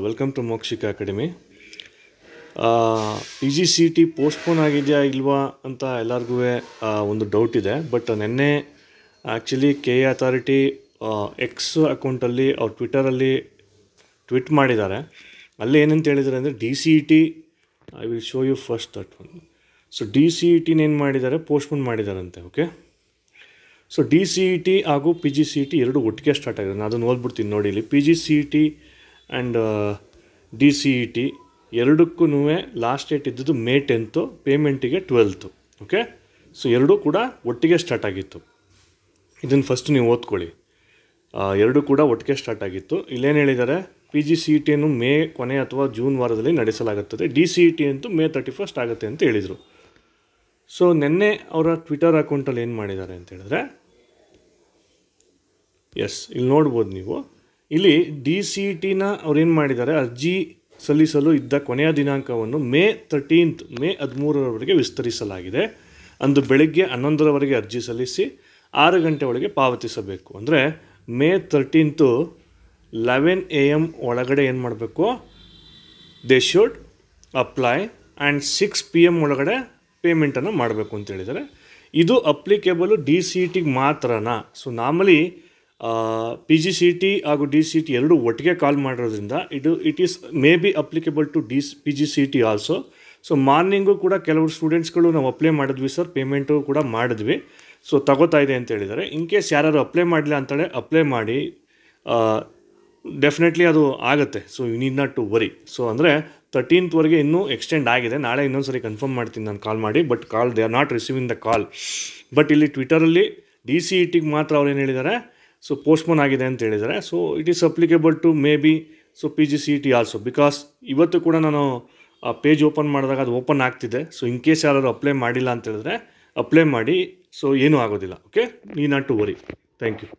Welcome to Mokshika academy. PGCET postpone ಆಗಿದೆಯಾ ಇಲ್ವಾ ಅಂತ ಎಲ್ಲರಿಗೂ ಒಂದು ಡೌಟ್ ಇದೆ. ಬಟ್ ನೆನ್ನೆ ಆ್ಯಕ್ಚುಲಿ KA ಅಥಾರಿಟಿ ಎಕ್ಸ್ ಅಕೌಂಟಲ್ಲಿ ಅವ್ರು ಟ್ವಿಟ್ಟರಲ್ಲಿ ಟ್ವೀಟ್ ಮಾಡಿದ್ದಾರೆ. ಅಲ್ಲಿ ಏನಂತ ಹೇಳಿದ್ದಾರೆ ಅಂದರೆ DCET I will show you first that one. So DCET ಏನು ಮಾಡಿದ್ದಾರೆ, ಪೋಸ್ಟ್ಪೋನ್ ಮಾಡಿದಾರಂತೆ. ಓಕೆ, ಸೊ DCET ಹಾಗೂ PGCET ಎರಡು ಒಟ್ಟಿಗೆ ಸ್ಟಾರ್ಟ್ ಆಗಿದೆ. ನಾನು ಅದನ್ನು ಓದ್ಬಿಡ್ತೀನಿ ನೋಡಿ. ಇಲ್ಲಿ PGCET ಆ್ಯಂಡ್ DCET ಎರಡಕ್ಕೂ ಲಾಸ್ಟ್ ಡೇಟ್ ಇದ್ದದ್ದು May 10th, ಪೇಮೆಂಟಿಗೆ 12th. Okay, so ಎರಡೂ ಕೂಡ ಒಟ್ಟಿಗೆ ಸ್ಟಾರ್ಟ್ ಆಗಿತ್ತು. ಇದನ್ನು ಫಸ್ಟ್ ನೀವು ಓದ್ಕೊಳ್ಳಿ. ಎರಡೂ ಕೂಡ ಒಟ್ಟಿಗೆ ಸ್ಟಾರ್ಟ್ ಆಗಿತ್ತು. ಇಲ್ಲೇನು ಹೇಳಿದ್ದಾರೆ, PGCET ಮೇ ಕೊನೆ ಅಥವಾ ಜೂನ್ ವಾರದಲ್ಲಿ ನಡೆಸಲಾಗುತ್ತದೆ, DCET ಅಂತೂ May 31st ಆಗುತ್ತೆ ಅಂತ ಹೇಳಿದರು. ಸೊ ನಿನ್ನೆ ಅವರ ಟ್ವಿಟರ್ ಅಕೌಂಟಲ್ಲಿ ಏನು ಮಾಡಿದ್ದಾರೆ ಅಂತ ಹೇಳಿದ್ರೆ, ಇಲ್ಲಿ ನೋಡ್ಬೋದು ನೀವು. ಇಲ್ಲಿ DCETನ ಅವ್ರೇನು ಮಾಡಿದ್ದಾರೆ, ಅರ್ಜಿ ಸಲ್ಲಿಸಲು ಇದ್ದ ಕೊನೆಯ ದಿನಾಂಕವನ್ನು May 13th, May 13ರವರೆಗೆ ವಿಸ್ತರಿಸಲಾಗಿದೆ. ಅಂದು ಬೆಳಗ್ಗೆ 11ರವರೆಗೆ ಅರ್ಜಿ ಸಲ್ಲಿಸಿ 6 ಗಂಟೆ ಒಳಗೆ ಪಾವತಿಸಬೇಕು. ಅಂದರೆ May 13th 11 AM ಒಳಗಡೆ ಏನು ಮಾಡಬೇಕು, they should apply and 6 PM ಒಳಗಡೆ ಪೇಮೆಂಟನ್ನು ಮಾಡಬೇಕು ಅಂತ ಹೇಳಿದ್ದಾರೆ. ಇದು ಅಪ್ಲಿಕೇಬಲು DCETಗೆ ಮಾತ್ರನಾ? ಸೊ ನಾರ್ಮಲಿ PGCET ಹಾಗೂ DCET ಎರಡು ಒಟ್ಟಿಗೆ ಕಾಲ್ ಮಾಡಿರೋದ್ರಿಂದ it is maybe applicable to PGCET also. So morning ಕೂಡ ಕೆಲವರು ಸ್ಟೂಡೆಂಟ್ಸ್ಗಳು ನಾವು ಅಪ್ಲೈ ಮಾಡಿದ್ವಿ ಸರ್, ಪೇಮೆಂಟು ಕೂಡ ಮಾಡಿದ್ವಿ, ಸೊ ತಗೋತಾ ಇದೆ ಅಂತ ಹೇಳಿದ್ದಾರೆ. ಇನ್ ಕೇಸ್ ಯಾರು ಅಪ್ಲೈ ಮಾಡಲಿಲ್ಲ ಅಂತೇಳಿ ಅಪ್ಲೈ ಮಾಡಿ, ಡೆಫಿನೆಟ್ಲಿ ಅದು ಆಗುತ್ತೆ. So you need not to worry. So ಅಂದರೆ 13th ಇನ್ನೂ ಎಕ್ಸ್ಟೆಂಡ್ ಆಗಿದೆ. ನಾಳೆ ಇನ್ನೊಂದು ಸರಿ ಕನ್ಫರ್ಮ್ ಮಾಡ್ತೀನಿ ನಾನು ಕಾಲ್ ಮಾಡಿ. But they are not receiving the call. But ಇಲ್ಲಿ ಟ್ವಿಟರಲ್ಲಿ DCETಗೆ ಮಾತ್ರ ಅವ್ರು ಏನು ಹೇಳಿದ್ದಾರೆ, ಸೊ ಪೋಸ್ಟ್ಪೋನ್ ಆಗಿದೆ ಅಂತ ಹೇಳಿದ್ದಾರೆ. So it is applicable to maybe so PGCET also. Because ಇವತ್ತು ಕೂಡ ನಾನು ಪೇಜ್ ಓಪನ್ ಮಾಡಿದಾಗ ಅದು ಓಪನ್ ಆಗ್ತಿದೆ. ಸೊ ಇನ್ ಕೇಸ್ ಯಾರು ಅಪ್ಲೈ ಮಾಡಿಲ್ಲ ಅಂತ ಹೇಳಿದ್ರೆ ಅಪ್ಲೈ ಮಾಡಿ. ಸೊ ಏನೂ ಆಗೋದಿಲ್ಲ. Okay, need not to worry. Thank you.